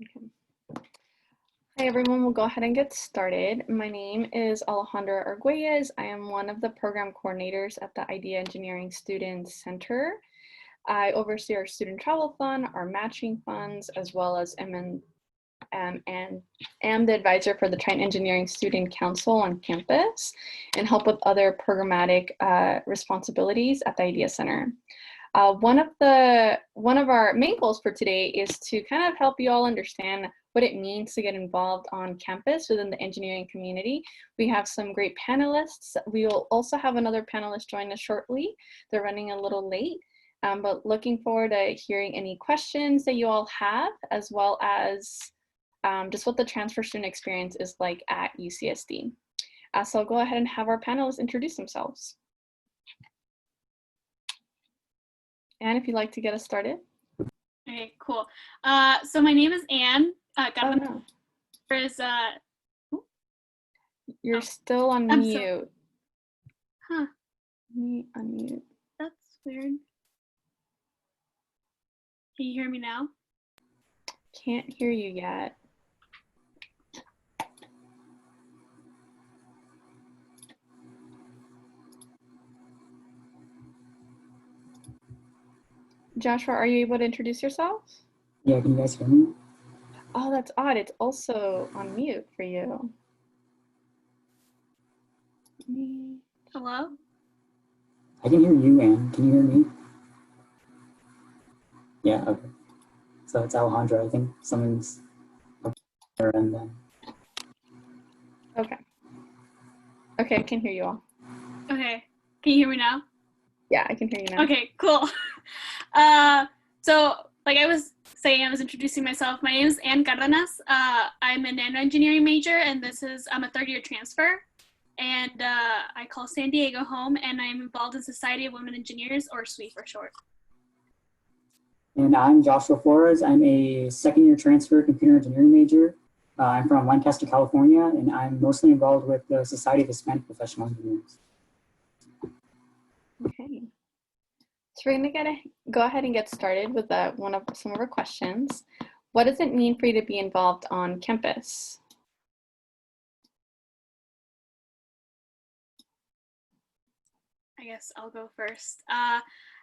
Okay. Hi everyone, we'll go ahead and get started. My name is Alejandra Arguelles. I am one of the program coordinators at the Idea Engineering Student Center. I oversee our student travel fund, our matching funds, as well as am the advisor for the Triton Engineering Student Council on campus and help with other programmatic responsibilities at the Idea Center. One of our main goals for today is to kind of help you all understand what it means to get involved on campus within the engineering community. We have some great panelists. We will also have another panelist join us shortly. They're running a little late, but looking forward to hearing any questions that you all have, as well as just what the transfer student experience is like at UCSD. So I'll go ahead and have our panelists introduce themselves. Anne, if you'd like to get us started. Okay, cool. So my name is Anne. No. You're still on mute. Huh. Let me unmute. That's weird. Can you hear me now? Can't hear you yet. Joshua, are you able to introduce yourself? Yeah, can you guys hear me? Oh, that's odd. It's also on mute for you. Hello? I can hear you, Anne. Can you hear me? Yeah, okay. So it's Alejandra. I think someone's up there and then. Okay. Okay, I can hear you all. Okay. Can you hear me now? Yeah, I can hear you now. Okay, cool. So like I was saying, I was introducing myself. My name is Anne Cardenas. I'm a nanoengineering major, and I'm a third-year transfer. And I call San Diego home, and I'm involved in Society of Women Engineers, or SWE for short. And I'm Joshua Flores. I'm a second-year transfer computer engineering major. I'm from Lancaster, California, and I'm mostly involved with the Society of Hispanic Professional Engineers. Okay. So we're going to go ahead and get started with some of our questions. What does it mean for you to be involved on campus? I guess I'll go first. I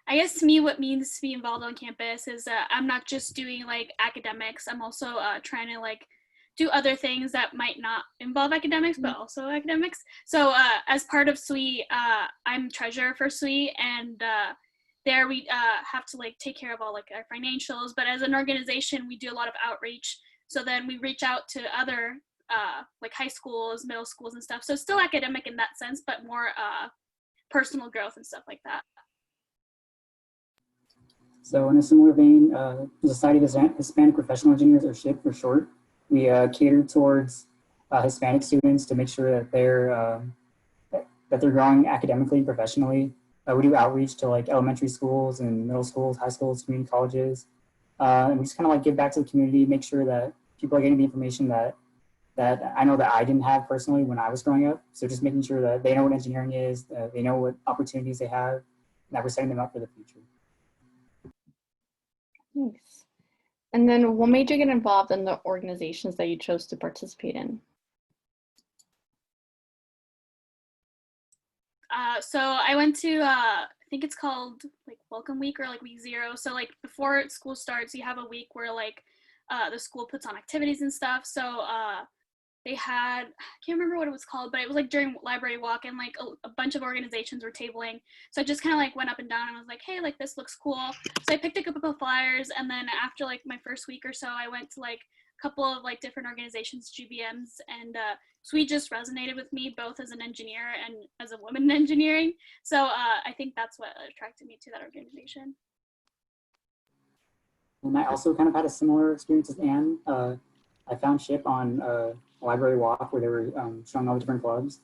guess to me, what means to be involved on campus is I'm not just doing like academics. I'm also trying to like do other things that might not involve academics, but also academics. So as part of SWE, I'm treasurer for SWE, and there we have to like take care of all like our financials. But as an organization, we do a lot of outreach. So then we reach out to other like high schools, middle schools, and stuff. So still academic in that sense, but more personal growth and stuff like that. So in a similar vein, the Society of Hispanic Professional Engineers, or SHIP for short, we cater towards Hispanic students to make sure that they're growing academically and professionally. We do outreach to like elementary schools and middle schools, high schools, community colleges, and we just kind of like give back to the community, make sure that people are getting the information that I know that I didn't have personally when I was growing up. So just making sure that they know what engineering is, they know what opportunities they have, and that we're setting them up for the future. Nice. And then what made you get involved in the organizations that you chose to participate in? So I went to, I think it's called like Welcome Week or like Week 0. So like before school starts, you have a week where like the school puts on activities and stuff. So they had, I can't remember what it was called, but it was like during library walk, and like a bunch of organizations were tabling. So I just kind of like went up and down and was like, hey, like this looks cool. So I picked a couple of flyers, and then after like my first week or so, I went to like a couple of like different organizations, GBMs, and SWE just resonated with me both as an engineer and as a woman in engineering. So I think that's what attracted me to that organization. And I also kind of had a similar experience as Anne. I found SHIP on a library walk where they were showing all the different clubs.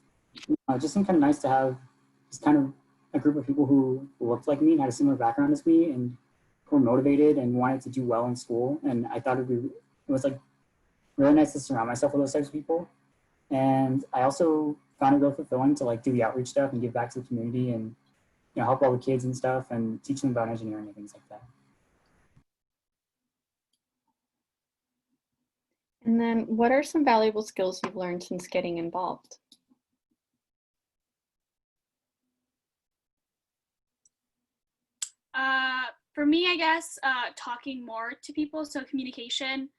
It just seemed kind of nice to have just kind of a group of people who looked like me and had a similar background as me and who were motivated and wanted to do well in school. And I thought it was like really nice to surround myself with those types of people. And I also found it real fulfilling to like do the outreach stuff and give back to the community and help all the kids and stuff and teach them about engineering and things like that. And then what are some valuable skills you've learned since getting involved? For me, I guess talking more to people, so communication.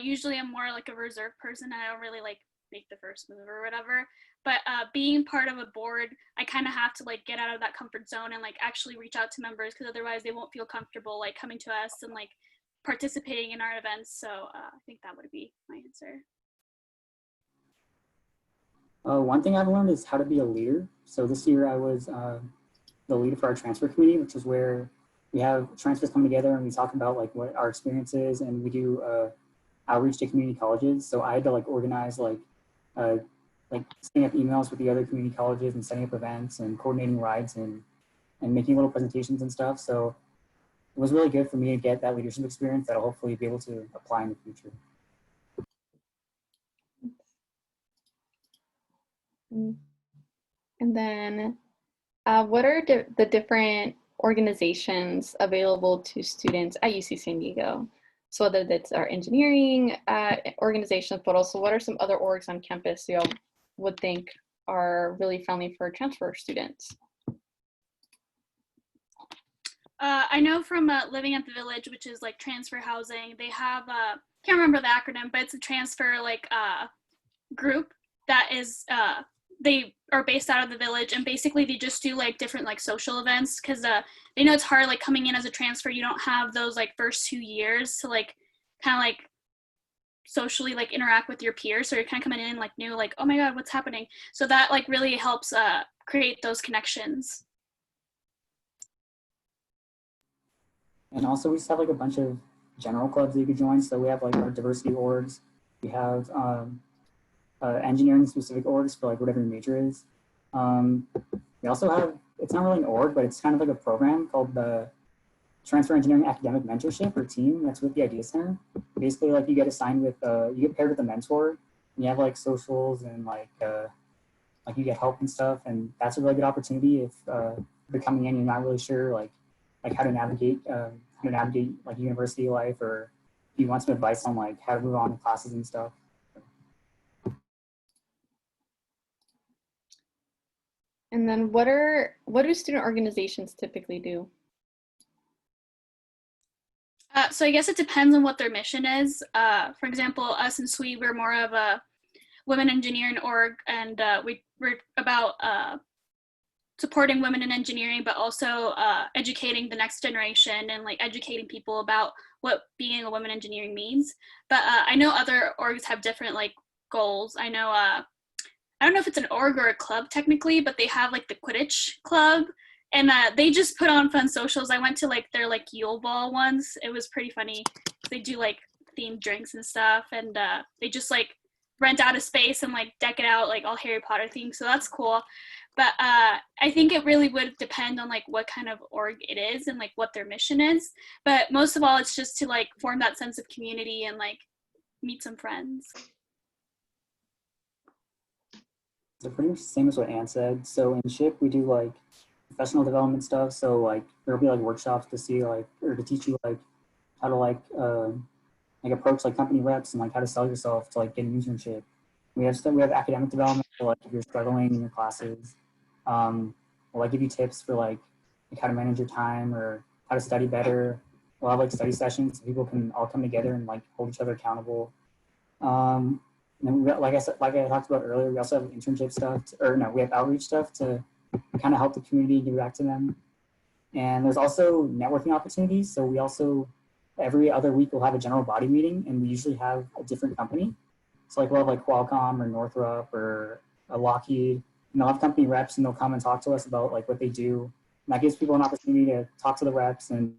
Usually I'm more like a reserved person. I don't really like make the first move or whatever. But being part of a board, I kind of have to like get out of that comfort zone and like actually reach out to members, because otherwise they won't feel comfortable like coming to us and like participating in our events. So I think that would be my answer. One thing I've learned is how to be a leader. So this year I was the leader for our transfer committee, which is where we have transfers come together and we talk about like what our experience is, and we do outreach to community colleges. So I had to like organize like setting up emails with the other community colleges and setting up events and coordinating rides and making little presentations and stuff. So it was really good for me to get that leadership experience that I'll hopefully be able to apply in the future. And then what are the different organizations available to students at UC San Diego? So whether that's our engineering organizations, but also what are some other orgs on campus you would think are really friendly for transfer students? I know from Living at the Village, which is like transfer housing, they have, can't remember the acronym, but it's a transfer like group that is, they are based out of the Village, and basically they just do like different like social events, because they know it's hard like coming in as a transfer. You don't have those like first 2 years to like kind of like socially like interact with your peers, so you're kind of coming in like new, like, oh my god, what's happening? So that like really helps create those connections. And also we just have like a bunch of general clubs that you could join. So we have like our diversity orgs, we have engineering specific orgs for like whatever your major is. We also have, it's not really an org, but it's kind of like a program called the Transfer Engineering Academic Mentorship or team that's with the Idea Center. Basically, like you get assigned with, you get paired with a mentor, and you have like socials and like you get help and stuff, and that's a really good opportunity if you're coming in, you're not really sure like how to navigate like university life, or if you want some advice on like how to move on to classes and stuff. And then what do student organizations typically do? So I guess it depends on what their mission is. For example, us in SWE, we're more of a women engineering org, and we're about supporting women in engineering, but also educating the next generation and like educating people about what being a woman engineering means. But I know other orgs have different like goals. I know I don't know if it's an org or a club technically, but they have like the Quidditch club, and they just put on fun socials. I went to like their like Yule Ball ones. It was pretty funny. They do like themed drinks and stuff, and they just like rent out a space and like deck it out like all Harry Potter themed. So that's cool. But I think it really would depend on like what kind of org it is and like what their mission is. But most of all, it's just to like form that sense of community and like meet some friends. So pretty much the same as what Anne said. So in SHIP, we do like professional development stuff. So like there'll be like workshops to see like, or to teach you like how to like approach like company reps and like how to sell yourself to like get an internship. We have academic development for like if you're struggling in your classes. We'll like give you tips for like how to manage your time or how to study better. We'll have like study sessions so people can all come together and like hold each other accountable. And then like I talked about earlier, we also have internship stuff, we have outreach stuff to kind of help the community give back to them. And there's also networking opportunities. So we also, every other week we'll have a general body meeting, and we usually have a different company. So like we'll have like Qualcomm or Northrop or a Lockheed, and they'll have company reps and they'll come and talk to us about like what they do. And that gives people an opportunity to talk to the reps and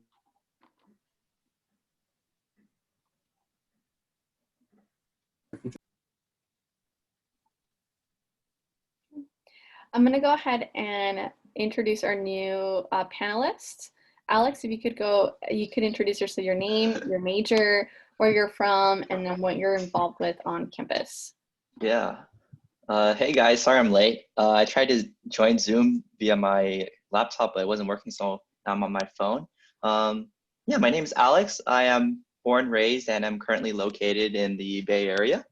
I'm going to go ahead and introduce our new panelists. Alex, if you could introduce yourself, your name, your major, where you're from, and then what you're involved with on campus. Yeah. Hey guys, sorry I'm late. I tried to join Zoom via my laptop, but it wasn't working, so now I'm on my phone. Yeah, my name is Alex. I am born, raised, and I'm currently located in the Bay Area.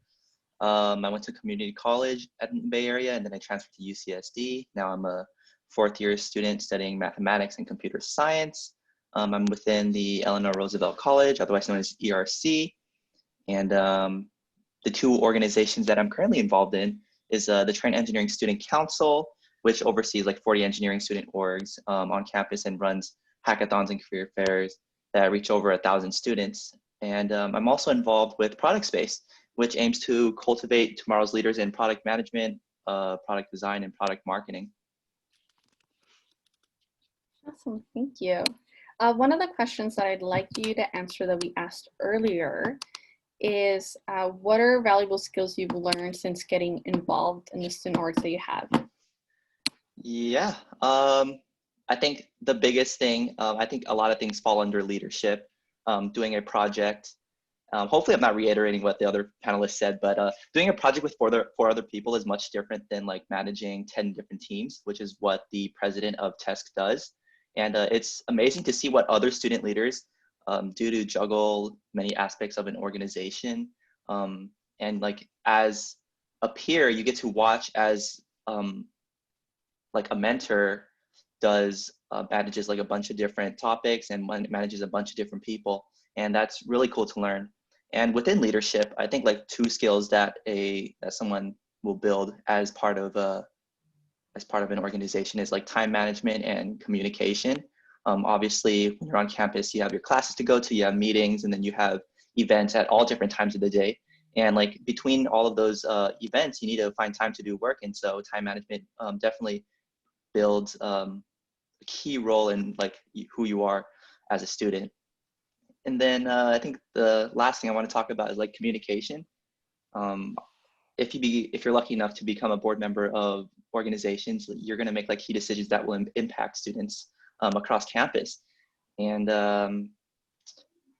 I went to community college at the Bay Area, and then I transferred to UCSD. Now I'm a fourth-year student studying mathematics and computer science. I'm within the Eleanor Roosevelt College, otherwise known as ERC. And the two organizations that I'm currently involved in is the Trent Engineering Student Council, which oversees like 40 engineering student orgs on campus and runs hackathons and career fairs that reach over 1,000 students. And I'm also involved with Product Space, which aims to cultivate tomorrow's leaders in product management, product design, and product marketing. Awesome, thank you. One of the questions that I'd like you to answer that we asked earlier is what are valuable skills you've learned since getting involved in the student orgs that you have? Yeah, I think the biggest thing, I think a lot of things fall under leadership, doing a project. Hopefully I'm not reiterating what the other panelists said, but doing a project with four other people is much different than like managing 10 different teams, which is what the president of TESC does. And it's amazing to see what other student leaders do to juggle many aspects of an organization. And like as a peer, you get to watch as like a mentor does manages like a bunch of different topics and manages a bunch of different people. And that's really cool to learn. And within leadership, I think like two skills that someone will build as part of an organization is like time management and communication. Obviously, when you're on campus, you have your classes to go to, you have meetings, and then you have events at all different times of the day. And like between all of those events, you need to find time to do work. And so time management definitely builds a key role in like who you are as a student. And then I think the last thing I want to talk about is like communication. If you're lucky enough to become a board member of organizations, you're going to make like key decisions that will impact students across campus. And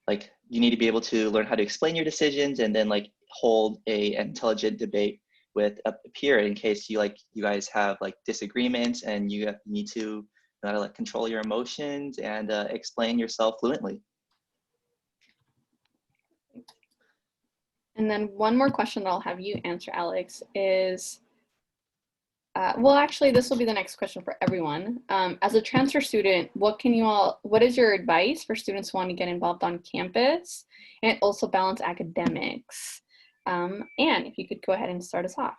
like you need to be able to learn how to explain your decisions and then like hold an intelligent debate with a peer in case you guys have like disagreements, and you need to know how to like control your emotions and explain yourself fluently. And then one more question that I'll have you answer, Alex, is, well, actually, this will be the next question for everyone. As a transfer student, what is your advice for students who want to get involved on campus and also balance academics? And if you could go ahead and start us off.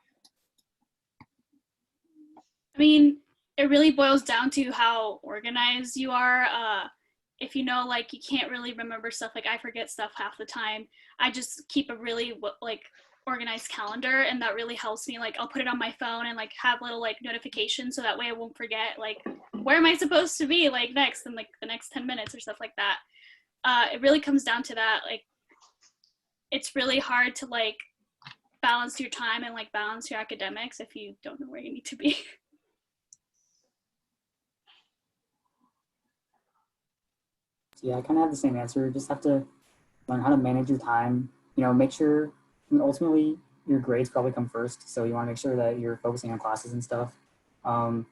I mean, it really boils down to how organized you are. If you know, like, you can't really remember stuff, like I forget stuff half the time. I just keep a really like organized calendar, and that really helps me. Like I'll put it on my phone and like have little like notifications so that way I won't forget like where am I supposed to be like next in like the next 10 minutes or stuff like that. It really comes down to that. Like it's really hard to like balance your time and like balance your academics if you don't know where you need to be. Yeah, I kind of have the same answer. Just have to learn how to manage your time. You know, make sure, and ultimately your grades probably come first. So you want to make sure that you're focusing on classes and stuff. But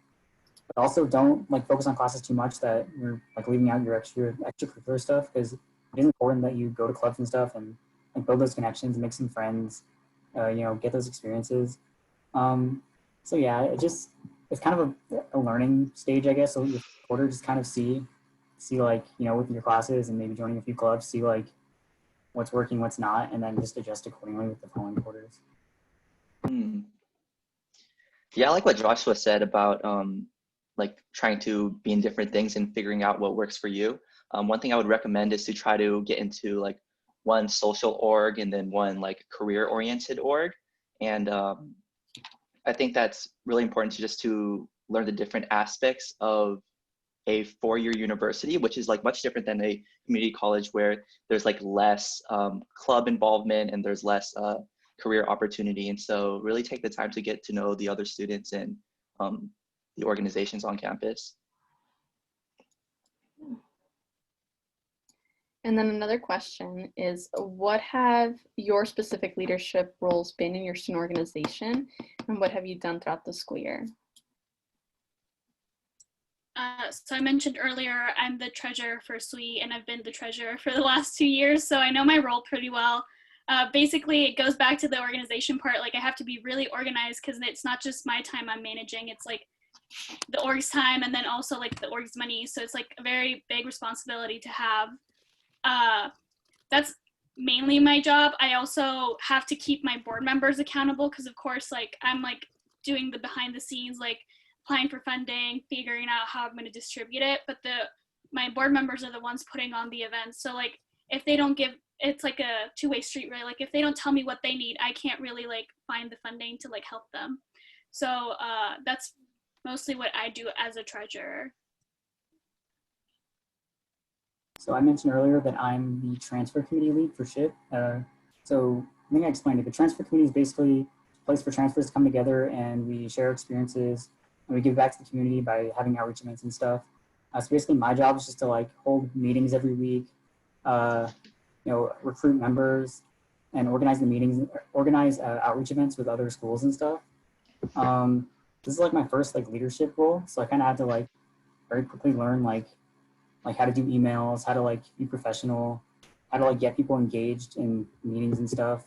also don't like focus on classes too much that you're like leaving out your extracurricular stuff, because it is important that you go to clubs and stuff and build those connections, make some friends, you know, get those experiences. So yeah, it's kind of a learning stage, I guess. So your quarter, just kind of see like, you know, with your classes and maybe joining a few clubs, see like what's working, what's not, and then just adjust accordingly with the following quarters. Yeah, I like what Joshua said about like trying to be in different things and figuring out what works for you. One thing I would recommend is to try to get into like one social org and then one like career oriented org. And I think that's really important to learn the different aspects of a four-year university, which is like much different than a community college where there's like less club involvement and there's less career opportunity. And so really take the time to get to know the other students and the organizations on campus. And then another question is, what have your specific leadership roles been in your student organization, and what have you done throughout the school year? So I mentioned earlier, I'm the treasurer for SWE, and I've been the treasurer for the last 2 years, so I know my role pretty well. Basically, it goes back to the organization part. Like, I have to be really organized because it's not just my time I'm managing, it's like the org's time and then also like the org's money. So it's like a very big responsibility to have. That's mainly my job. I also have to keep my board members accountable because, of course, like I'm like doing the behind the scenes, like applying for funding, figuring out how I'm going to distribute it. But my board members are the ones putting on the events. So like if they don't give, it's like a two-way street, right? Like if they don't tell me what they need, I can't really like find the funding to like help them. So that's mostly what I do as a treasurer. So I mentioned earlier that I'm the transfer committee lead for SHIP. So I think I explained it. The transfer committee is basically a place for transfers to come together and we share experiences and we give back to the community by having outreach events and stuff. So basically my job is just to like hold meetings every week, recruit members and organize the meetings, organize outreach events with other schools and stuff. This is like my first like leadership role. So I kind of had to like very quickly learn like how to do emails, how to like be professional, how to like get people engaged in meetings and stuff.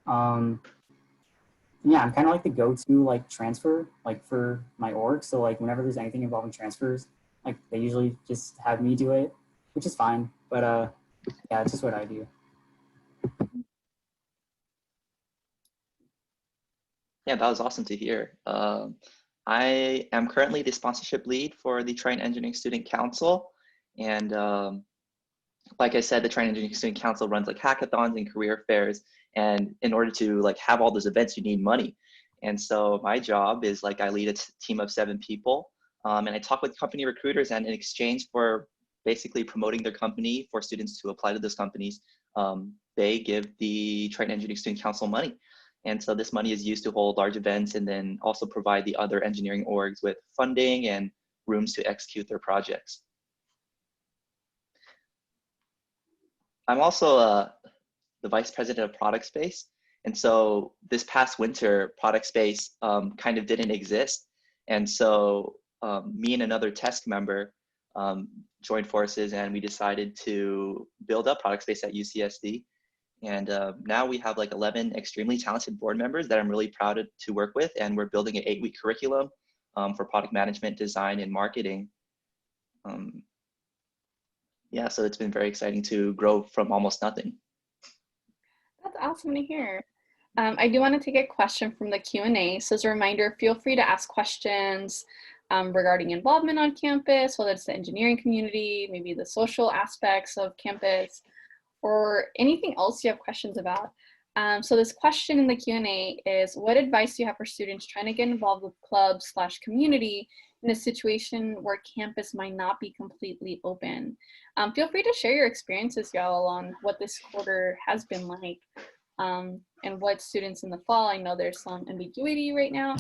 Yeah, I'm kind of like the go-to like transfer like for my org. So like whenever there's anything involving transfers, like they usually just have me do it, which is fine. But yeah, it's just what I do. Yeah, that was awesome to hear. I am currently the sponsorship lead for the Triton Engineering Student Council. And like I said, the Triton Engineering Student Council runs like hackathons and career fairs. And in order to like have all those events, you need money. And so my job is like I lead a team of 7 people. And I talk with company recruiters, and in exchange for basically promoting their company for students to apply to those companies, they give the Triton Engineering Student Council money. And so this money is used to hold large events and then also provide the other engineering orgs with funding and rooms to execute their projects. I'm also the vice president of Product Space. And so this past winter, Product Space kind of didn't exist. And so me and another test member joined forces, and we decided to build up Product Space at UCSD. And now we have like 11 extremely talented board members that I'm really proud to work with. And we're building an 8-week curriculum for product management, design, and marketing. Yeah, so it's been very exciting to grow from almost nothing. That's awesome to hear. I do want to take a question from the Q&A. So as a reminder, feel free to ask questions regarding involvement on campus, whether it's the engineering community, maybe the social aspects of campus, or anything else you have questions about. So this question in the Q&A is, what advice do you have for students trying to get involved with clubs/community in a situation where campus might not be completely open? Feel free to share your experiences, y'all, on what this quarter has been like, and what students in the fall. I know there's some ambiguity right now.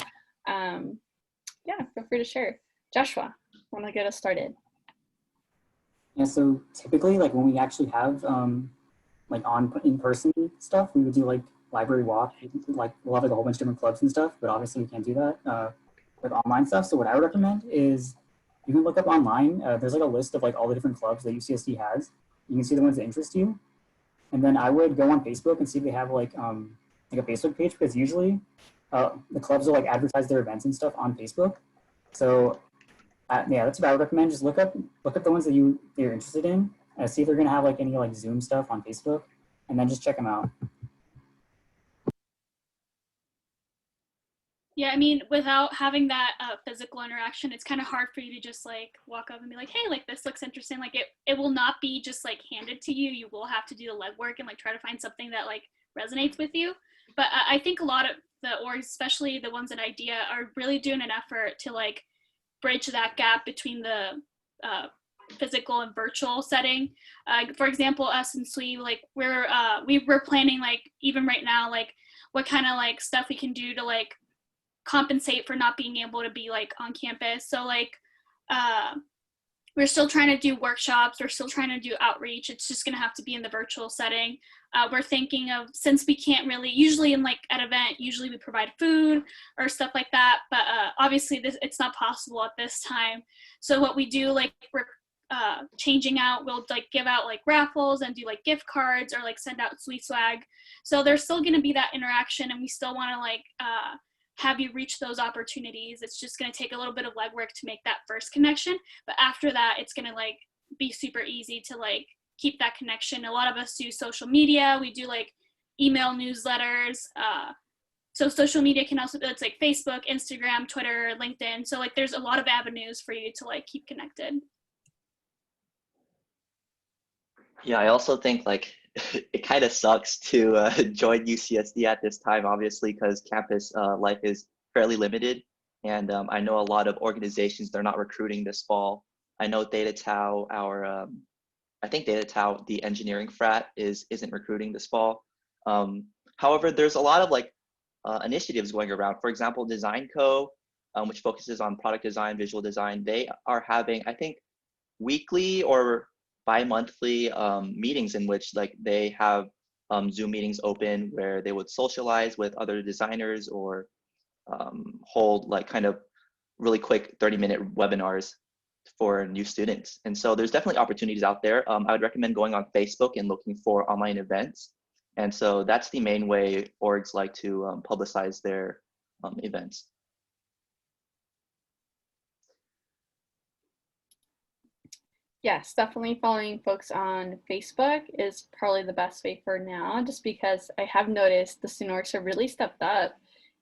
Yeah, feel free to share. Joshua, want to get us started? Yeah, so typically like when we actually have like in-person stuff, we would do like library walk, like we'll have like a whole bunch of different clubs and stuff, but obviously we can't do that with online stuff. So what I would recommend is you can look up online. There's like a list of like all the different clubs that UCSD has. You can see the ones that interest you. And then I would go on Facebook and see if they have like a Facebook page, because usually the clubs will like advertise their events and stuff on Facebook. So yeah, that's what I would recommend. Just look up the ones that you're interested in. See if they're gonna have like any like Zoom stuff on Facebook, and then just check them out. Yeah, I mean, without having that physical interaction, it's kind of hard for you to just like walk up and be like, hey, like this looks interesting. Like it will not be just like handed to you. You will have to do the legwork and like try to find something that like resonates with you. But I think a lot of the orgs, especially the ones at IDEA, are really doing an effort to like bridge that gap between the physical and virtual setting. For example, us and SWE, like we're planning like even right now, like what kind of like stuff we can do to like compensate for not being able to be like on campus. So like we're still trying to do workshops. We're still trying to do outreach. It's just going to have to be in the virtual setting. We're thinking of, since we can't really, usually in like an event, usually we provide food or stuff like that. But obviously it's not possible at this time. So what we do, like we're changing out, we'll like give out like raffles and do like gift cards or like send out sweet swag. So there's still going to be that interaction, and we still want to like have you reach those opportunities. It's just going to take a little bit of legwork to make that first connection, but after that it's going to like be super easy to like keep that connection. A lot of us do social media. We do like email newsletters. So social media can also, it's like Facebook, Instagram, Twitter, LinkedIn. So like there's a lot of avenues for you to like keep connected. Yeah, I also think like it kind of sucks to join UCSD at this time, obviously, because campus life is fairly limited. And I know a lot of organizations, they're not recruiting this fall. I know Theta Tau, I think Theta Tau, the engineering frat, isn't recruiting this fall. However, there's a lot of like initiatives going around. For example, Design Co, which focuses on product design, visual design, they are having, I think, weekly or bi-monthly meetings in which like they have Zoom meetings open where they would socialize with other designers or hold like kind of really quick 30-minute webinars for new students. And so there's definitely opportunities out there. I would recommend going on Facebook and looking for online events. And so that's the main way orgs like to publicize their events. Yes, definitely following folks on Facebook is probably the best way for now, just because I have noticed the student orgs have really stepped up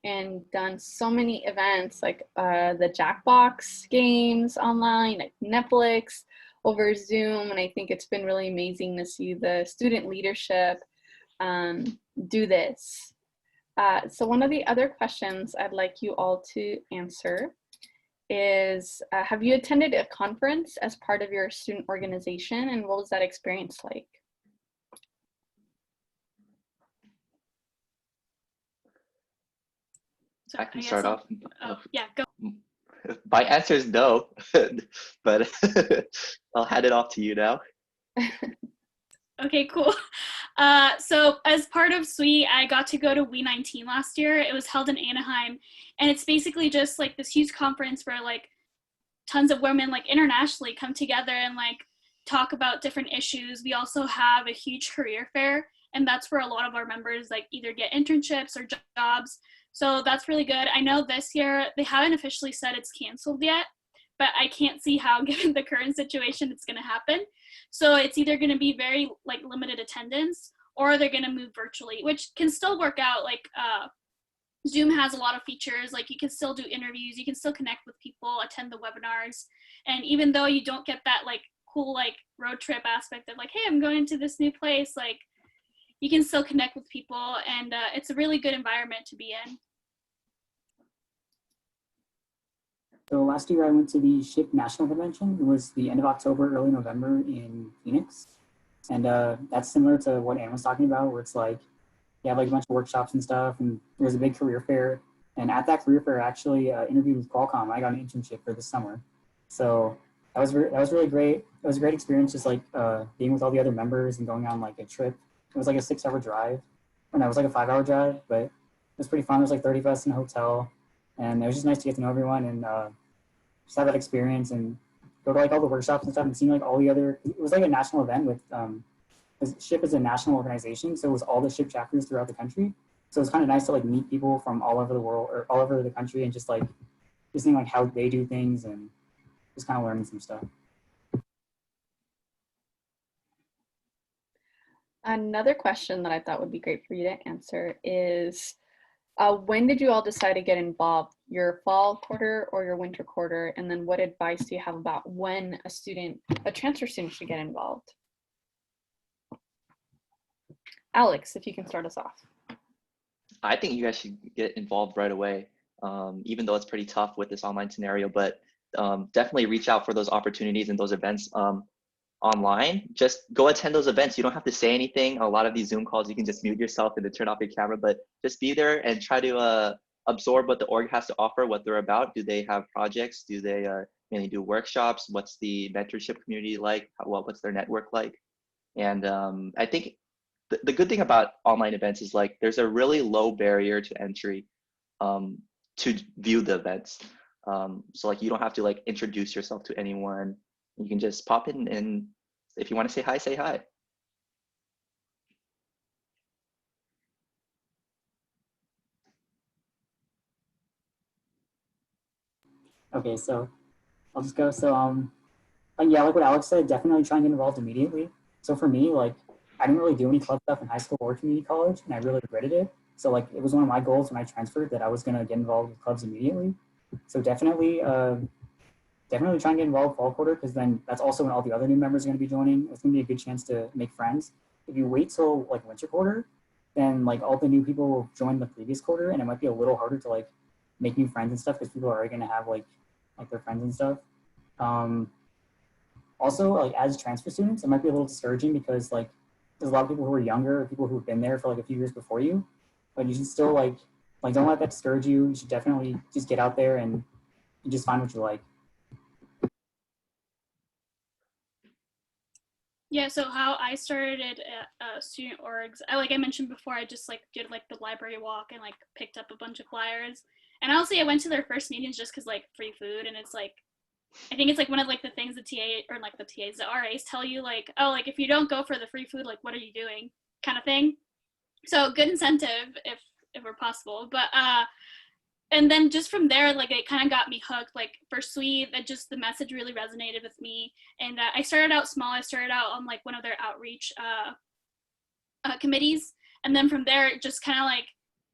and done so many events like the Jackbox games online, like Netflix, over Zoom. And I think it's been really amazing to see the student leadership do this. So one of the other questions I'd like you all to answer is, have you attended a conference as part of your student organization, and what was that experience like? So I can start off. Oh, yeah, go. My answer is no, but I'll hand it off to you now. Okay, cool. So as part of SWE, I got to go to We19 last year. It was held in Anaheim, and it's basically just like this huge conference where like tons of women like internationally come together and like talk about different issues. We also have a huge career fair, and that's where a lot of our members like either get internships or jobs. So that's really good. I know this year they haven't officially said it's canceled yet, but I can't see how, given the current situation, it's going to happen. So it's either going to be very like limited attendance, or they're going to move virtually, which can still work out. Like Zoom has a lot of features, like you can still do interviews, you can still connect with people, attend the webinars. And even though you don't get that like cool like road trip aspect of like, hey, I'm going to this new place, like you can still connect with people, and it's a really good environment to be in. So last year I went to the SHIP National Convention. It was the end of October, early November in Phoenix. And that's similar to what Anne was talking about, where it's like, you have like a bunch of workshops and stuff, and there's a big career fair. And at that career fair, I actually interviewed with Qualcomm. I got an internship for this summer. So that was really great. It was a great experience, just like being with all the other members and going on like a trip. It was like a 6-hour drive. Or no, it was like a 5-hour drive, but it was pretty fun. There was like 30 of us in a hotel. And it was just nice to get to know everyone and just have that experience and go to like all the workshops and stuff and see like all the other, it was like a national event with, SHIP is a national organization. So it was all the SHIP chapters throughout the country. So it's kind of nice to like meet people from all over the world or all over the country and just seeing like how they do things and just kind of learning some stuff. Another question that I thought would be great for you to answer is, when did you all decide to get involved, your fall quarter or your winter quarter? And then what advice do you have about when a transfer student should get involved? Alex, if you can start us off. I think you guys should get involved right away, even though it's pretty tough with this online scenario, but definitely reach out for those opportunities and those events online. Just go attend those events. You don't have to say anything. A lot of these Zoom calls, you can just mute yourself and then turn off your camera, but just be there and try to absorb what the org has to offer, what they're about. Do they have projects? Do they mainly do workshops. What's the mentorship community like? What's their network like? And I think the good thing about online events is like there's a really low barrier to entry to view the events. So like you don't have to like introduce yourself to anyone. You can just pop in, and if you want to say hi, say hi. Okay, so I'll just go. So yeah, like what Alex said, definitely try and get involved immediately. So for me, like I didn't really do any club stuff in high school or community college, and I really regretted it. So like it was one of my goals when I transferred that I was gonna get involved with clubs immediately. So definitely, definitely try and get involved fall quarter, because then that's also when all the other new members are gonna be joining. It's gonna be a good chance to make friends. If you wait till like winter quarter, then like all the new people will join the previous quarter, and it might be a little harder to like make new friends and stuff because people are already gonna have like their friends and stuff. Um, Also, like as transfer students, it might be a little discouraging because like there's a lot of people who are younger, or people who've been there for like a few years before you, but you should still like don't let that discourage you. You should definitely just get out there and you just find what you like. Yeah, so how I started at student orgs, I mentioned before, I just like did like the library walk and like picked up a bunch of flyers. And honestly, I went to their first meetings just because like free food, and it's like I think it's like one of like the things the TA or like the TAs, the RAs tell you like, oh, like if you don't go for the free food, like what are you doing, kind of thing. So good incentive if we're possible, but and then just from there, like it kind of got me hooked. Like for Sweet, that just the message really resonated with me, and I started out small. I started out on like one of their outreach committees, and then from there, it just kind of like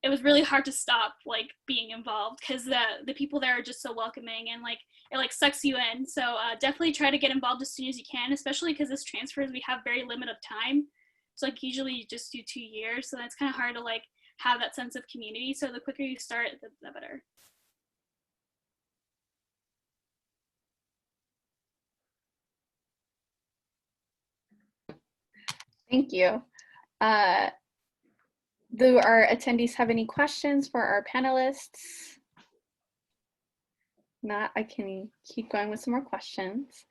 it was really hard to stop like being involved because the people there are just so welcoming, and like it like sucks you in. So definitely try to get involved as soon as you can, especially because as transfers we have very limited time. So like usually you just do 2 years, so that's kind of hard to like have that sense of community. So the quicker you start, the better. Thank you. Do our attendees have any questions for our panelists? Not, I can keep going with some more questions.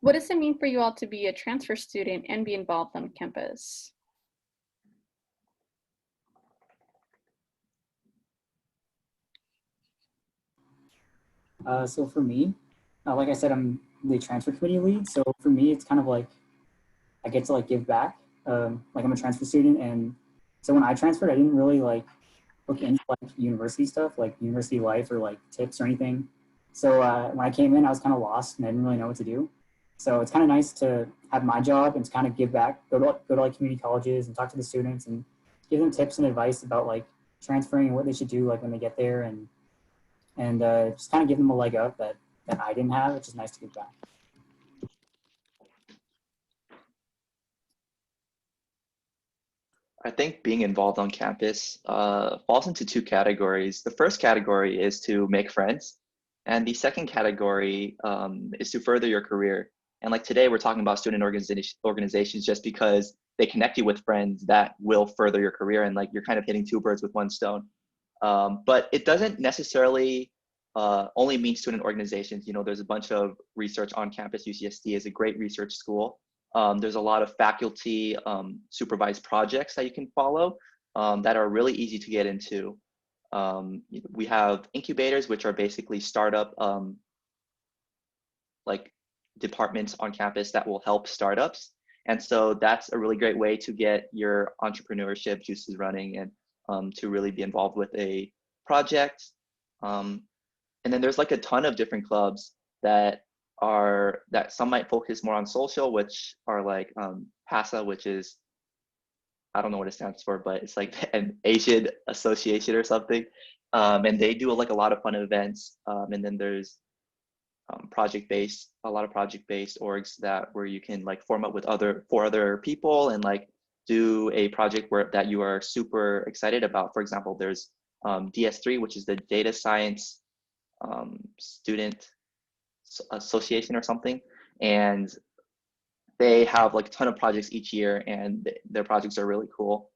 What does it mean for you all to be a transfer student and be involved on campus? So for me, like I said, I'm the transfer committee lead. So for me, it's kind of like I get to like give back. Like I'm a transfer student, and so when I transferred, I didn't really like look into like university stuff, like university life or like tips or anything. So when I came in, I was kind of lost and I didn't really know what to do. So it's kind of nice to have my job and to kind of give back, go to like community colleges and talk to the students and give them tips and advice about like transferring and what they should do like when they get there, and just kind of give them a leg up that I didn't have, which is nice to give back. I think being involved on campus falls into two categories. The first category is to make friends, and the second category is to further your career. And like today, we're talking about student organizations just because they connect you with friends that will further your career, and like you're kind of hitting two birds with one stone. But it doesn't necessarily only mean student organizations. You know, there's a bunch of research on campus. UCSD is a great research school. There's a lot of faculty supervised projects that you can follow that are really easy to get into. We have incubators, which are basically startup like departments on campus that will help startups. And so that's a really great way to get your entrepreneurship juices running and to really be involved with a project. And then there's like a ton of different clubs that some might focus more on social, which are like PASA, which is, I don't know what it stands for, but it's like an Asian association or something. And they do like a lot of fun events. And then there's a lot of project-based orgs where you can like form up with four other people and like do a project that you are super excited about. For example, there's DS3, which is the Data Science Student Association or something, and they have like a ton of projects each year, and their projects are really cool.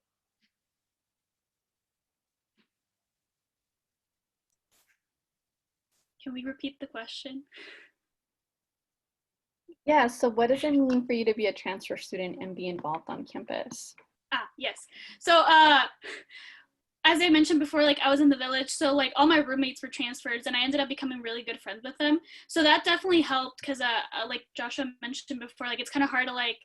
Can we repeat the question? Yeah, so what does it mean for you to be a transfer student and be involved on campus? Yes. So as I mentioned before, like I was in the village, so like all my roommates were transfers and I ended up becoming really good friends with them. So that definitely helped because like Joshua mentioned before, like it's kind of hard to like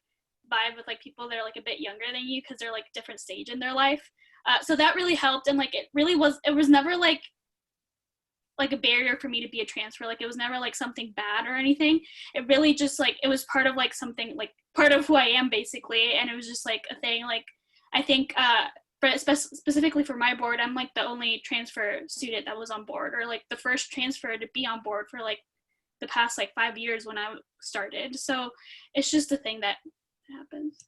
vibe with like people that are like a bit younger than you because they're like different stage in their life. So that really helped, and like it was never like a barrier for me to be a transfer. Like it was never like something bad or anything. It really just like it was part of like something like part of who I am basically, and it was just like a thing. Like I think specifically for my board, I'm like the only transfer student that was on board, or like the first transfer to be on board for like the past like 5 years when I started. So it's just a thing that happens.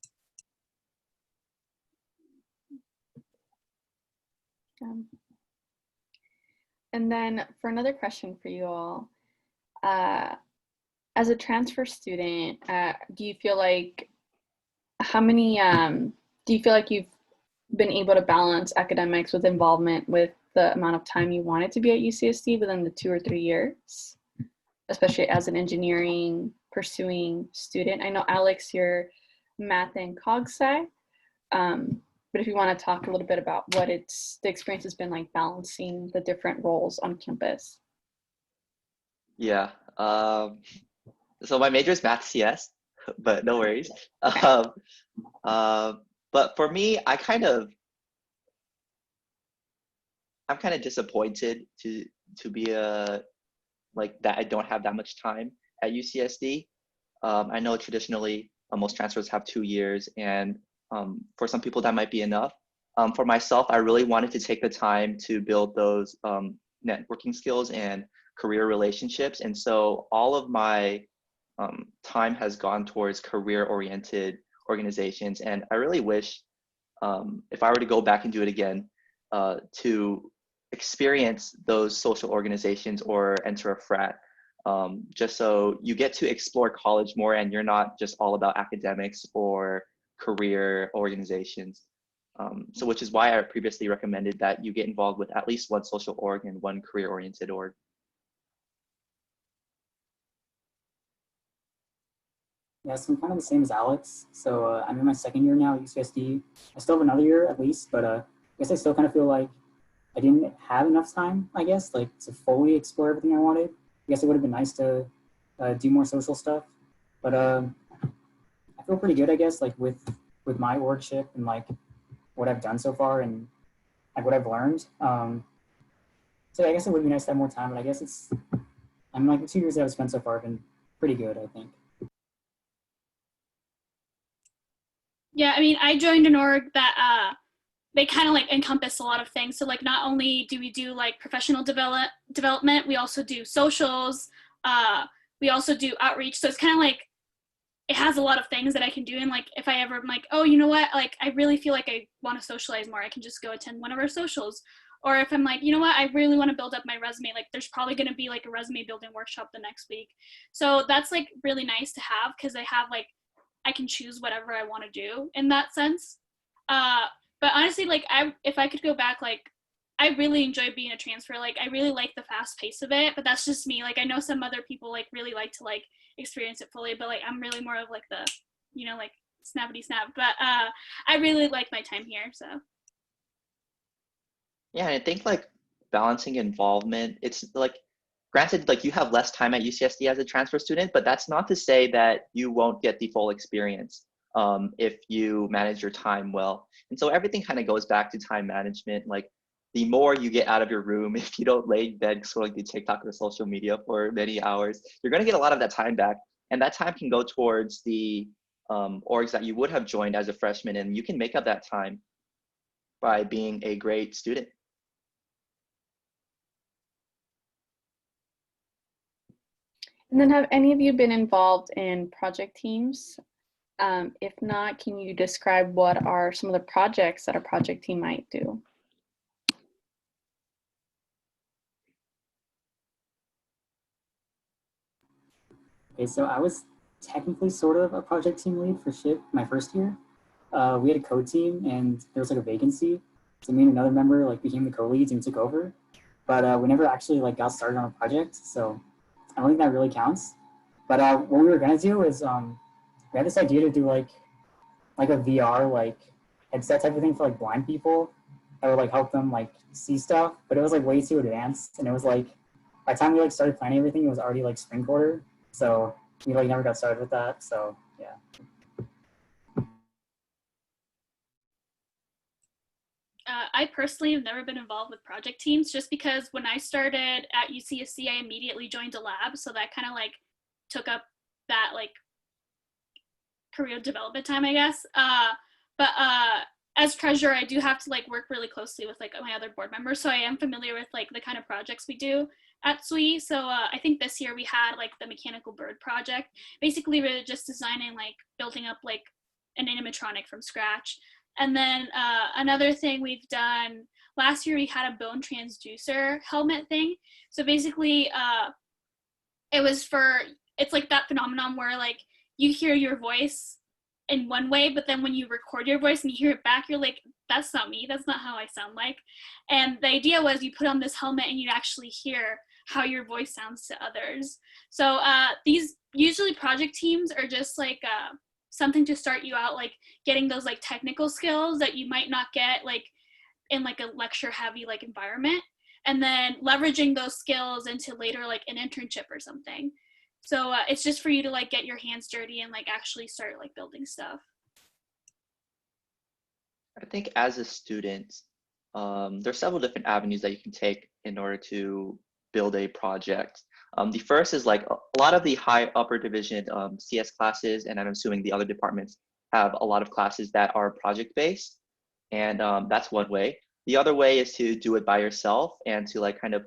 And then for another question for you all, as a transfer student, do you feel like do you feel like you've been able to balance academics with involvement with the amount of time you wanted to be at UCSD within the 2 or 3 years, especially as an engineering pursuing student? I know, Alex, you're math and cog sci, but if you want to talk a little bit about what the experience has been like balancing the different roles on campus. Yeah. So my major is math CS, but no worries. But for me, I'm kind of disappointed to be like that I don't have that much time at UCSD. I know traditionally most transfers have 2 years, and for some people that might be enough. For myself, I really wanted to take the time to build those networking skills and career relationships, and so all of my time has gone towards career-oriented organizations, and I really wish if I were to go back and do it again, to experience those social organizations or enter a frat, just so you get to explore college more and you're not just all about academics or career organizations. So which is why I previously recommended that you get involved with at least one social org and one career-oriented org. Yeah, so I'm kind of the same as Alex. So I'm in my second year now at UCSD. I still have another year at least, but I guess I still kind of feel like I didn't have enough time, I guess, like to fully explore everything I wanted. I guess it would have been nice to do more social stuff, but I feel pretty good, I guess, like with my orgship and like what I've done so far and like what I've learned. So I guess it would be nice to have more time, but I guess I'm like the 2 years that I've spent so far have been pretty good, I think. Yeah, I mean, I joined an org that they kind of like encompass a lot of things. So like not only do we do like professional development, we also do socials, we also do outreach. So it's kind of like it has a lot of things that I can do. And like if I ever am like, oh, you know what, like I really feel like I want to socialize more, I can just go attend one of our socials. Or if I'm like, you know what, I really want to build up my resume, like there's probably going to be like a resume building workshop the next week. So that's like really nice to have because I have like I can choose whatever I want to do in that sense. But honestly, like if I could go back, like I really enjoy being a transfer. Like I really like the fast pace of it, but that's just me. Like I know some other people like really like to like experience it fully, but like I'm really more of like the, you know, like snappity snap. But I really like my time here. So Yeah, and I think like balancing involvement, it's like granted, like you have less time at UCSD as a transfer student, but that's not to say that you won't get the full experience if you manage your time well. And so everything kind of goes back to time management. Like the more you get out of your room, if you don't lay in bed scrolling through TikTok or social media for many hours, you're going to get a lot of that time back. And that time can go towards the orgs that you would have joined as a freshman, and you can make up that time by being a great student. And then have any of you been involved in project teams? If not, can you describe what are some of the projects that a project team might do? Okay, so I was technically sort of a project team lead for SHIP my first year. We had a code team and there was like a vacancy. So me and another member like became the co-leads and took over. but we never actually like got started on a project. So I don't think that really counts. But what we were gonna do is we had this idea to do like a VR like headset type of thing for like blind people that would like help them like see stuff. But it was like way too advanced, and it was like by the time we like started planning everything, it was already like spring quarter. So we like never got started with that. So yeah. I personally have never been involved with project teams just because when I started at UCSC, I immediately joined a lab. So that kind of like took up that like career development time, I guess. But as treasurer, I do have to like work really closely with like my other board members. So I am familiar with like the kind of projects we do at SWE. So I think this year we had like the mechanical bird project. Basically, we're just designing like building up like an animatronic from scratch. And then another thing we've done last year, we had a bone transducer helmet thing. So basically, it's like that phenomenon where like you hear your voice in one way, but then when you record your voice and you hear it back, you're like, that's not me, that's not how I sound like. And the idea was you put on this helmet and you'd actually hear how your voice sounds to others. So these usually project teams are just like something to start you out, like getting those like technical skills that you might not get like in like a lecture heavy like environment, and then leveraging those skills into later like an internship or something. So it's just for you to like get your hands dirty and like actually start like building stuff. I think as a student, there's several different avenues that you can take in order to build a project. The first is like a lot of the high upper division CS classes, and I'm assuming the other departments have a lot of classes that are project based, and that's one way. The other way is to do it by yourself and to like kind of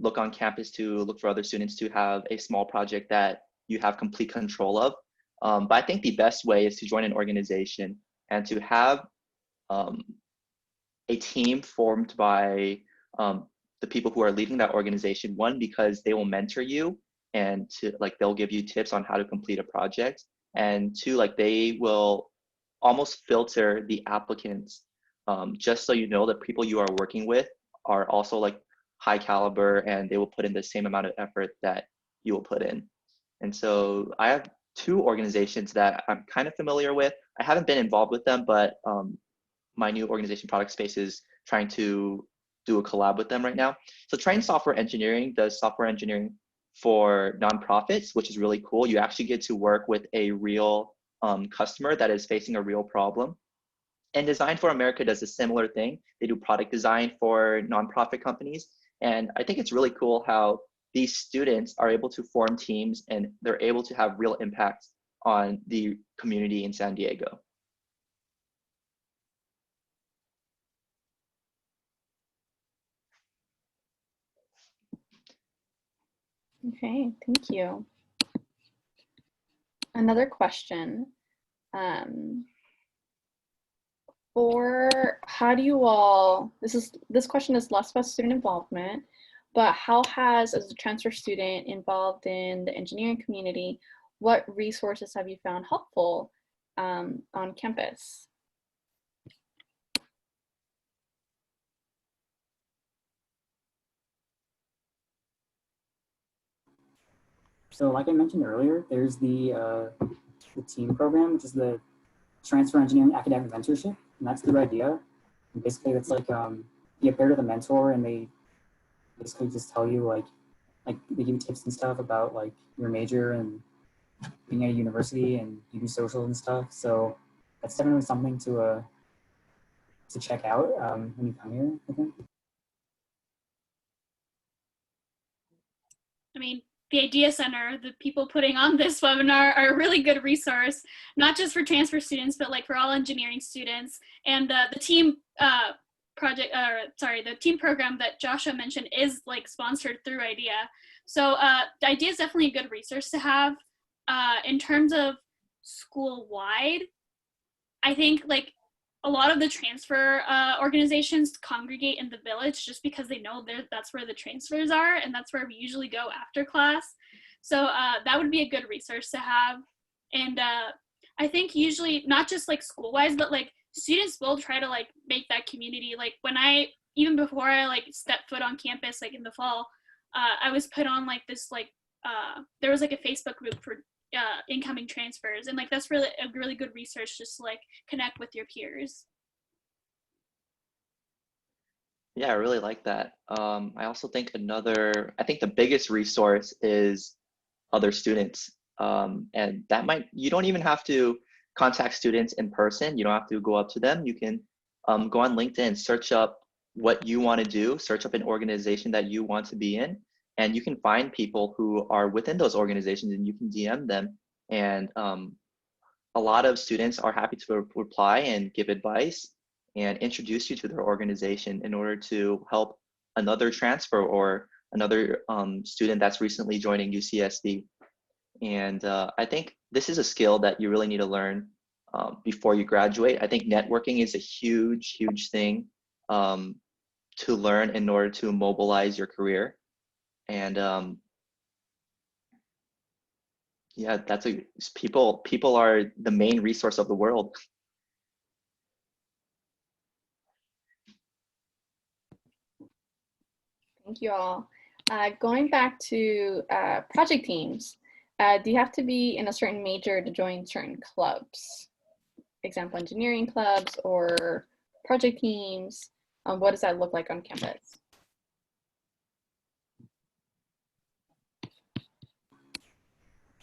look on campus to look for other students to have a small project that you have complete control of. But I think the best way is to join an organization and to have a team formed by the people who are leading that organization. One, because they will mentor you and to like they'll give you tips on how to complete a project, and two, like they will almost filter the applicants just so you know the people you are working with are also like high caliber and they will put in the same amount of effort that you will put in. And so I have two organizations that I'm kind of familiar with. I haven't been involved with them, but my new organization, Product Space, is trying to do a collab with them right now. So Train Software Engineering does software engineering for nonprofits, which is really cool. You actually get to work with a real customer that is facing a real problem. And Design for America does a similar thing. They do product design for nonprofit companies. And I think it's really cool how these students are able to form teams and they're able to have real impact on the community in San Diego. Okay, thank you. Another question. For how do you all, this question is less about student involvement, but how has, as a transfer student involved in the engineering community, what resources have you found helpful on campus? So like I mentioned earlier, there's the team program, which is the Transfer Engineering Academic Mentorship, and that's the idea. And basically, it's like you get paired with a mentor, and they basically just tell you like they give you tips and stuff about like your major and being at a university, and you do social and stuff. So that's definitely something to check out when you come here, I think. I mean, the Idea Center, the people putting on this webinar are a really good resource, not just for transfer students, but like for all engineering students. And the team the team program that Joshua mentioned is like sponsored through IDEA. So the IDEA is definitely a good resource to have. In terms of school-wide, I think like a lot of the transfer organizations congregate in the village just because they know that's where the transfers are and that's where we usually go after class. So that would be a good resource to have. And I think usually not just like school-wise, but like students will try to like make that community. Like when I even before I like stepped foot on campus, like in the fall, I was put on like this like there was like a Facebook group for incoming transfers, and like that's really a really good research just to like connect with your peers. Yeah, I really like that. I also think I think the biggest resource is other students. And that you don't even have to contact students in person. You don't have to go up to them. You can go on LinkedIn, search up what you want to do, search up an organization that you want to be in, and you can find people who are within those organizations and you can DM them. And a lot of students are happy to reply and give advice and introduce you to their organization in order to help another transfer or another student that's recently joining UCSD. And I think this is a skill that you really need to learn before you graduate. I think networking is a huge, huge thing to learn in order to mobilize your career. And yeah, people are the main resource of the world. Thank you all. Going back to project teams, do you have to be in a certain major to join certain clubs? Example, engineering clubs or project teams? What does that look like on campus?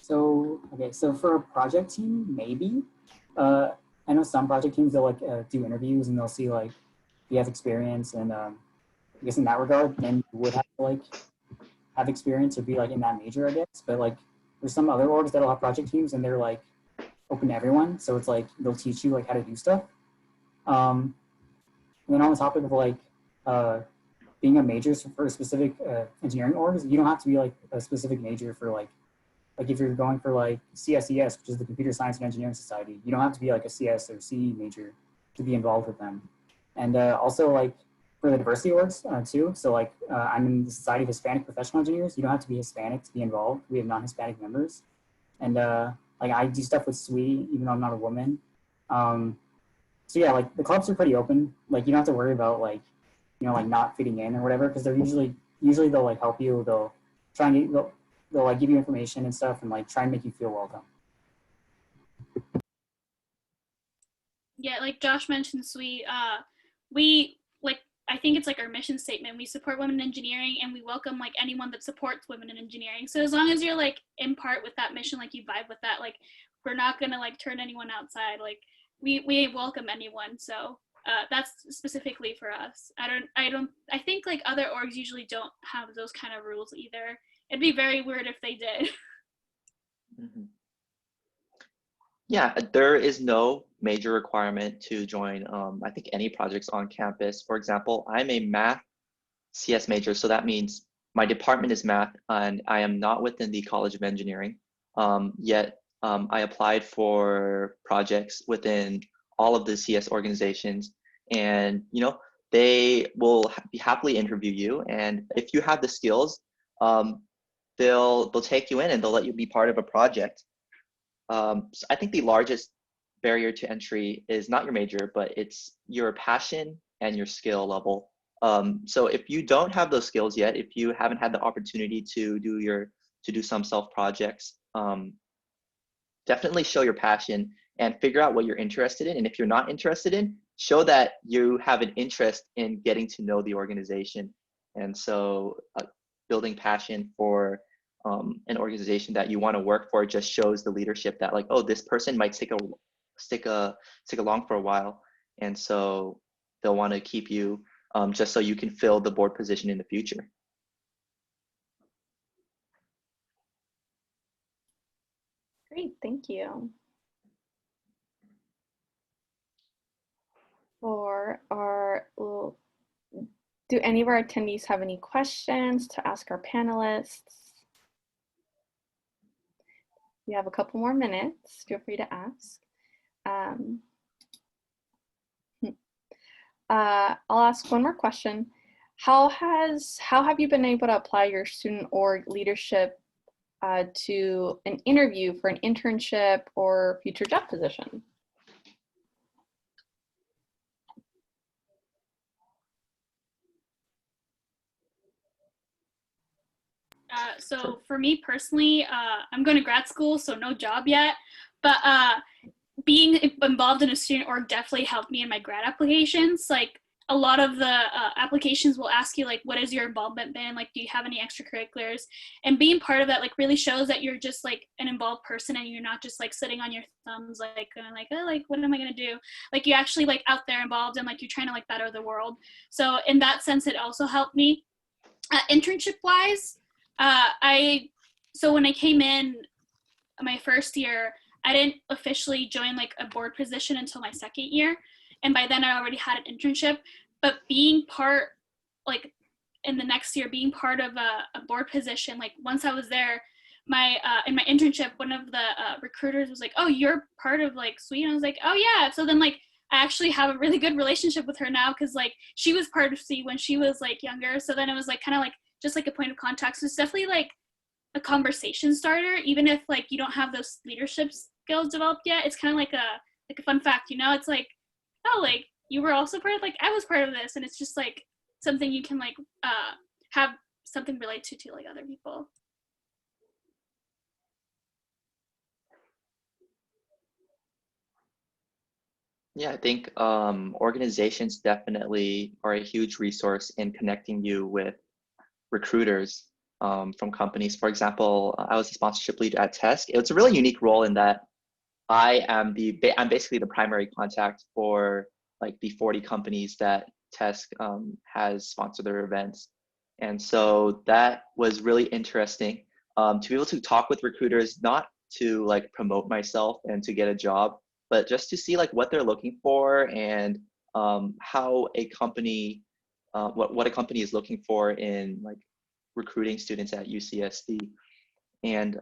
So, okay, so for a project team, maybe. I know some project teams, they'll like do interviews and they'll see like you have experience, and I guess in that regard, then you would have to like have experience or be like in that major, I guess. But like there's some other orgs that'll have project teams and they're like open to everyone. So it's like they'll teach you like how to do stuff. And then on the topic of like being a major for specific engineering orgs, you don't have to be like a specific major for like if you're going for like CSES, which is the Computer Science and Engineering Society, you don't have to be like a CS or CE major to be involved with them. And also like for the diversity orgs too. So like I'm in the Society of Hispanic Professional Engineers. You don't have to be Hispanic to be involved. We have non-Hispanic members. And like I do stuff with SWE, even though I'm not a woman. So yeah, like the clubs are pretty open. Like you don't have to worry about like, you know, like not fitting in or whatever, because they're usually they'll like help you. They'll try and they'll like give you information and stuff and like try and make you feel welcome. Yeah, like Josh mentioned, we like I think it's like our mission statement. We support women in engineering and we welcome like anyone that supports women in engineering. So as long as you're like in part with that mission, like you vibe with that, like we're not gonna like turn anyone outside. Like we welcome anyone. So that's specifically for us. I think like other orgs usually don't have those kind of rules either. It'd be very weird if they did. Mm-hmm. Yeah, there is no major requirement to join, I think, any projects on campus. For example, I'm a math CS major, so that means my department is math, and I am not within the College of Engineering. Yet, I applied for projects within all of the CS organizations, and you know, they will happily interview you, and if you have the skills, they'll take you in and they'll let you be part of a project. So I think the largest barrier to entry is not your major, but it's your passion and your skill level. So if you don't have those skills yet, if you haven't had the opportunity to do some self projects, definitely show your passion and figure out what you're interested in. And if you're not interested in, show that you have an interest in getting to know the organization. And so building passion for an organization that you want to work for just shows the leadership that like, oh, this person might stick along for a while, and so they'll want to keep you just so you can fill the board position in the future. Great, thank you. Do any of our attendees have any questions to ask our panelists? We have a couple more minutes. Feel free to ask. I'll ask one more question. How have you been able to apply your student org leadership to an interview for an internship or future job position? So for me personally, I'm going to grad school, so no job yet. But being involved in a student org definitely helped me in my grad applications. Like a lot of the applications will ask you like, what has your involvement been? Like, do you have any extracurriculars? And being part of that like really shows that you're just like an involved person and you're not just like sitting on your thumbs like oh, like what am I gonna do? Like you actually like out there involved and like you're trying to like better the world. So in that sense, it also helped me. Internship wise, so when I came in my first year, I didn't officially join like a board position until my second year. And by then I already had an internship, but being part, like in the next year, being part of a board position, like once I was there, in my internship, one of the recruiters was like, oh, you're part of like SWE. And I was like, oh yeah. So then like, I actually have a really good relationship with her now. Cause like she was part of SWE when she was like younger. So then it was like, kind of like, just like a point of contact. So it's definitely like a conversation starter, even if like you don't have those leadership skills developed yet. It's kind of like a fun fact, you know, it's like, oh, like you were also part of, like I was part of this, and it's just like something you can like have something relate to like other people. Yeah, I think organizations definitely are a huge resource in connecting you with recruiters from companies. For example, I was a sponsorship lead at TESC. It's a really unique role in that I'm basically the primary contact for like the 40 companies that TESC has sponsored their events. And so that was really interesting to be able to talk with recruiters, not to like promote myself and to get a job, but just to see like what they're looking for and how a company, what a company is looking for in like recruiting students at UCSD. And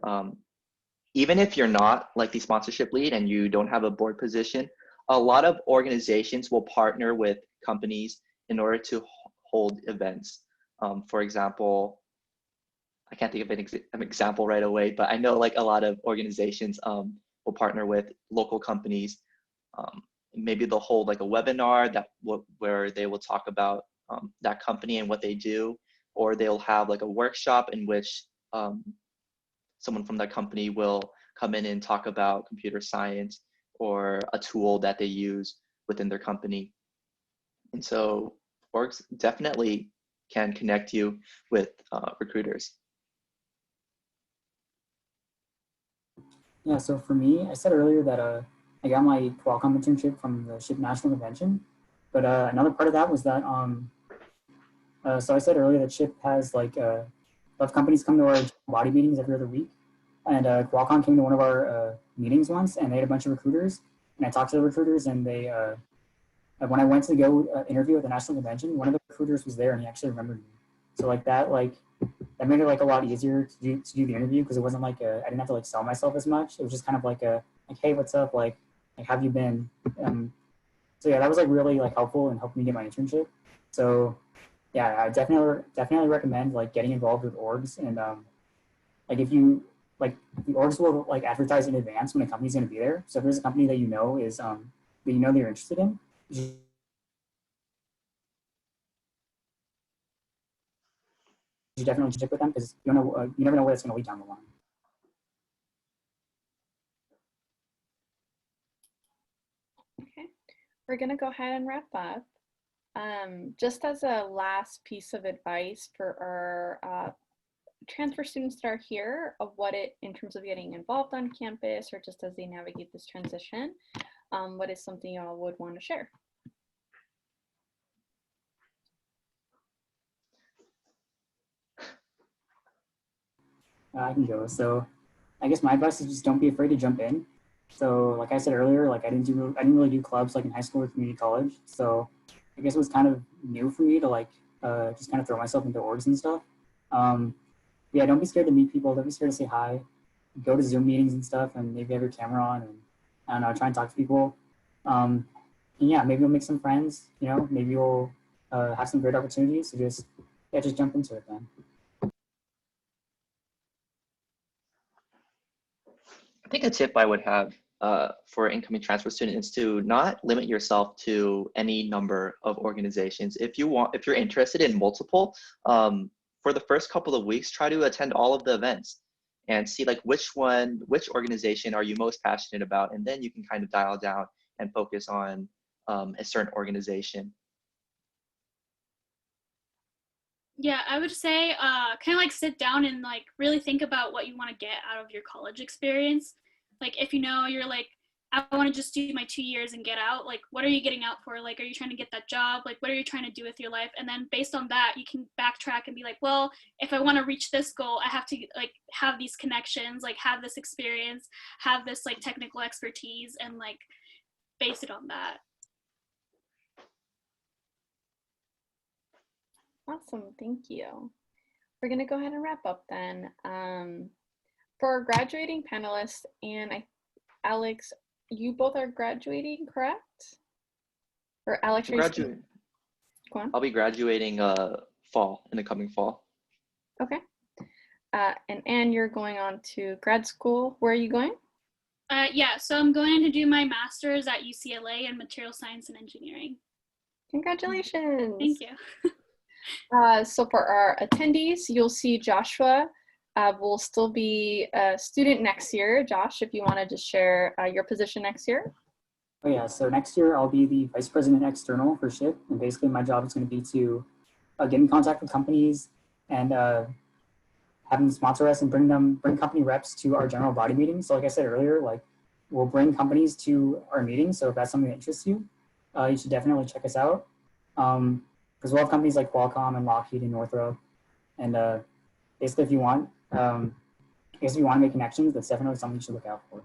even if you're not like the sponsorship lead and you don't have a board position, a lot of organizations will partner with companies in order to hold events. For example, I can't think of an example right away, but I know like a lot of organizations will partner with local companies. Maybe they'll hold like a webinar where they will talk about that company and what they do, or they'll have like a workshop in which someone from that company will come in and talk about computer science or a tool that they use within their company. And so orgs definitely can connect you with recruiters. Yeah, so for me, I said earlier that I got my Qualcomm internship from the SHIP National Convention, but another part of that was that so I said earlier that SHIP has like a lot of companies come to our body meetings every other week, and Qualcomm came to one of our meetings once, and they had a bunch of recruiters, and I talked to the recruiters, and they when I went to go interview at the national convention, one of the recruiters was there, and he actually remembered me. So like that made it like a lot easier to do the interview, because it wasn't like I didn't have to like sell myself as much. It was just kind of like hey, what's up, like how have you been? So yeah, that was like really like helpful and helped me get my internship. So yeah, I definitely recommend like getting involved with orgs, and like if you like, the orgs will like advertise in advance when a company's going to be there. So if there's a company that you know is that you know they're interested in, you definitely stick with them, because you don't know you never know where it's going to lead down the line. Okay, we're gonna go ahead and wrap up. Just as a last piece of advice for our transfer students that are here, of in terms of getting involved on campus, or just as they navigate this transition, what is something y'all would want to share? I can go. So I guess my advice is just don't be afraid to jump in. So like I said earlier, like I didn't really do clubs like in high school or community college. So I guess it was kind of new for me to like just kind of throw myself into orgs and stuff. Yeah, don't be scared to meet people. Don't be scared to say hi. Go to Zoom meetings and stuff, and maybe have your camera on, and I don't know, try and talk to people. And yeah, maybe you'll make some friends. You know, maybe you'll have some great opportunities. So just jump into it then. I think a tip I would have for incoming transfer students is to not limit yourself to any number of organizations. If you're interested in multiple, for the first couple of weeks, try to attend all of the events and see like which organization are you most passionate about, and then you can kind of dial down and focus on a certain organization. Yeah, I would say kind of like sit down and like really think about what you want to get out of your college experience. Like if you know you're like, I want to just do my 2 years and get out, like what are you getting out for? Like, are you trying to get that job? Like, what are you trying to do with your life? And then based on that, you can backtrack and be like, well, if I want to reach this goal, I have to like have these connections, like have this experience, have this like technical expertise, and like base it on that. Awesome, thank you. We're gonna go ahead and wrap up then. For our graduating panelists, and Alex, you both are graduating, correct? Or Alex, are you Graduate. Go on. I'll be graduating in the coming fall. Okay. And Anne, you're going on to grad school. Where are you going? Yeah, so I'm going to do my master's at UCLA in material science and engineering. Congratulations. Thank you. So for our attendees, you'll see Joshua will still be a student next year. Josh, if you want to just share your position next year. Oh yeah, so next year I'll be the Vice President External for SHIP, and basically my job is going to be to get in contact with companies and have them sponsor us and bring company reps to our general body meetings. So like I said earlier, like we'll bring companies to our meetings. So if that's something that interests you, you should definitely check us out. Because we'll have companies like Qualcomm and Lockheed and Northrop, and basically if you want, I guess if you want to make connections, that's definitely something you should look out for.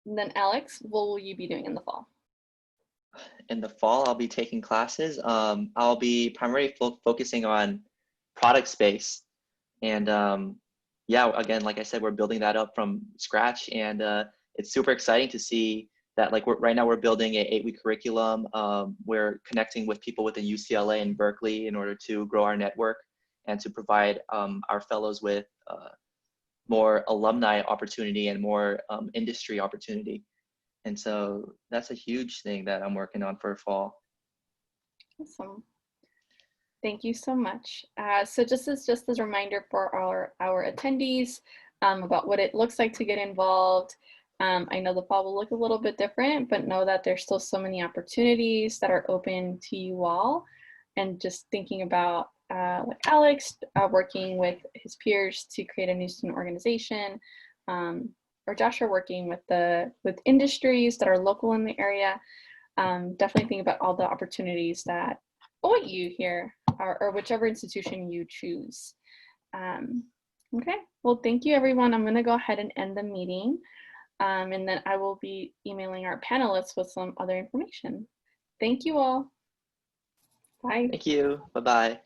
And then Alex, what will you be doing in the fall? In the fall, I'll be taking classes. I'll be primarily focusing on product space. And yeah, again, like I said, we're building that up from scratch. And it's super exciting to see that like right now we're building an 8-week curriculum. We're connecting with people within UCLA and Berkeley in order to grow our network and to provide our fellows with more alumni opportunity and more industry opportunity. And so that's a huge thing that I'm working on for fall. Awesome. Thank you so much. So just as a reminder for our attendees about what it looks like to get involved. I know the fall will look a little bit different, but know that there's still so many opportunities that are open to you all. And just thinking about like Alex working with his peers to create a new student organization, or Joshua working with industries that are local in the area. Definitely think about all the opportunities that await you here, or whichever institution you choose. Okay, well, thank you everyone. I'm gonna go ahead and end the meeting. And then I will be emailing our panelists with some other information. Thank you all. Bye. Thank you. Bye-bye.